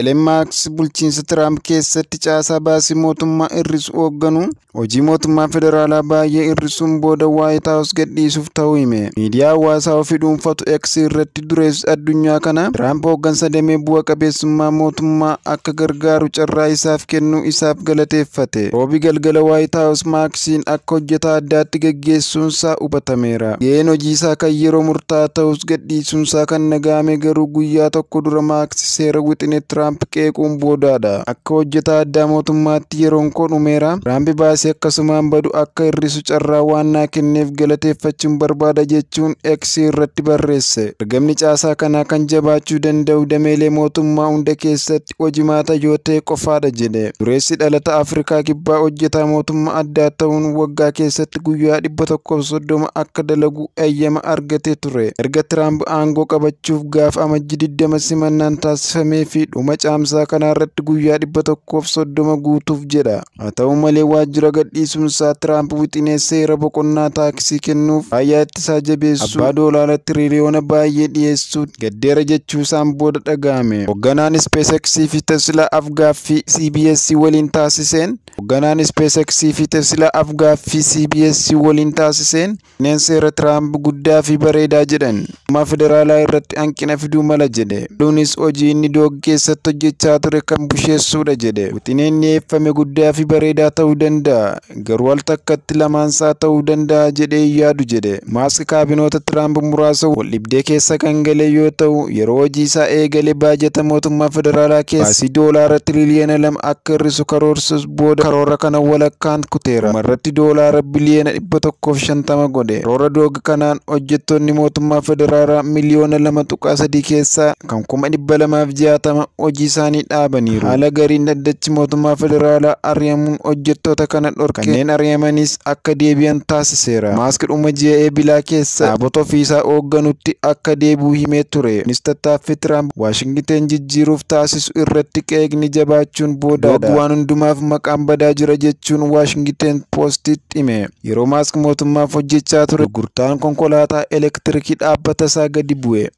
Elon Musk bulchiinsa Trump keessatti caasaa baasii mootummaa hir'isu hoogganu hojii mootummaa federaalaa baay'ee hir'isuun booda White House gadhiisuuf ta'uu hime. Miidiyaa hawaasaa ofii dhuunfatu X irratti dureessu addunyaa kana Trump hooggansa damee bu'a qabeessummaa mootummaa akka gargaaru carraa isaaf kennu isaaf galateeffate. Roobi galgala White House Muskiin akka hojjetaa addaatti gaggeessuunsaa hubatameera. Ga'een hojii isaa kan yeroo murtaa'aa ta'us gadhiisuunsaa kan nagahame garuu guyyaa tokko dura Musk seera wixinee Trump qeequun boodaadha. Akka hojjetaa addaa mootummaatti yeroon koo dhumeera. Trump baasii akkasumaan badu akka hir'isu carraa waan naa kenneef galateeffachuun barbaada jechuun X irratti barreesse. Ergamni caasaa kanaa kan jabaachuu danda'u dameelee mootummaa hunda keessatti hojimaata yoo ta'e qofaadha jedhe. Dureessi dhalata Afrikaa kibbaa hojjetaa mootummaa addaa ta'uun waggaa keessatti guyyaa 130 akka dalagu eeyyama argatee ture. Erga Trump aangoo qabachuuf gaafa amajjii 20 simannaan taasifamee fi dhuma caamsaa kanarratti guyyaa 130 guutuuf jedha. Haa ta'u malee waajjira gadhiisuunsaa Trump wixinee seera boqonnaa taaksii kennuuf raayyaa ittisaa jabeessu abbaa doolaara tiriliyoona baay'ee dhiyeessuun gaddeera jechuusaan booda dhaga'ame. Hoogganaan SpaceX fi Tesla afgaaffii CBS waliin taasiseen kanneen seera Trump guddaa fi bareedaa jedhan mootummaa federaalaa irratti hanqina fiduu mala jedhe. Kunis hojii inni doog keessatti hojjechaa ture kan busheessuudha jedhe. Wixineen dhiyeeffame guddaa fi bareedaa ta'uu danda'a garuu al takkatti lamaansaa ta'uu danda'a jedhee yaadu jedhe. Musk kaabinoota Trump muraasa wal dhibdee keessa kan gale yoo ta'u yeroo hojii isaa eegale baajata mootummaa federaalaa keessa baasii doolaara tiriliyoona 2 akka hir'isu karoorsus booda karoora kana walakkaan kuteera. Marratti doolaara biliyoona 150 godhe. Karoora doog kanaan hojjettoonni mootummaa federaalaa miliyoona 2.3 keessaa kan 260 hojii isaanii dhaabaniiru. Haala gariin dhaddachi mootummaa federaalaa ari'amuun hojjettoota kana dhorke kanneen ari'amanis akka deebi'an taasiseera. Musk dhuma ji'a eebilaa keessa dhaabota ofiisaa hoogganutti akka deebi'u himee ture. Kunis tattaaffii Trump Waashingten jijjiiruuf taasisu irratti qeeqni jabaachuun boodaadha. Waan hundumaaf maqaan badaa jira jechuun Washington Postitti hime. Yeroo Musk mootummaaf hojjechaa ture gurgurtaan konkolaataa elektirikii dhaabbata isaa gadi bu'e.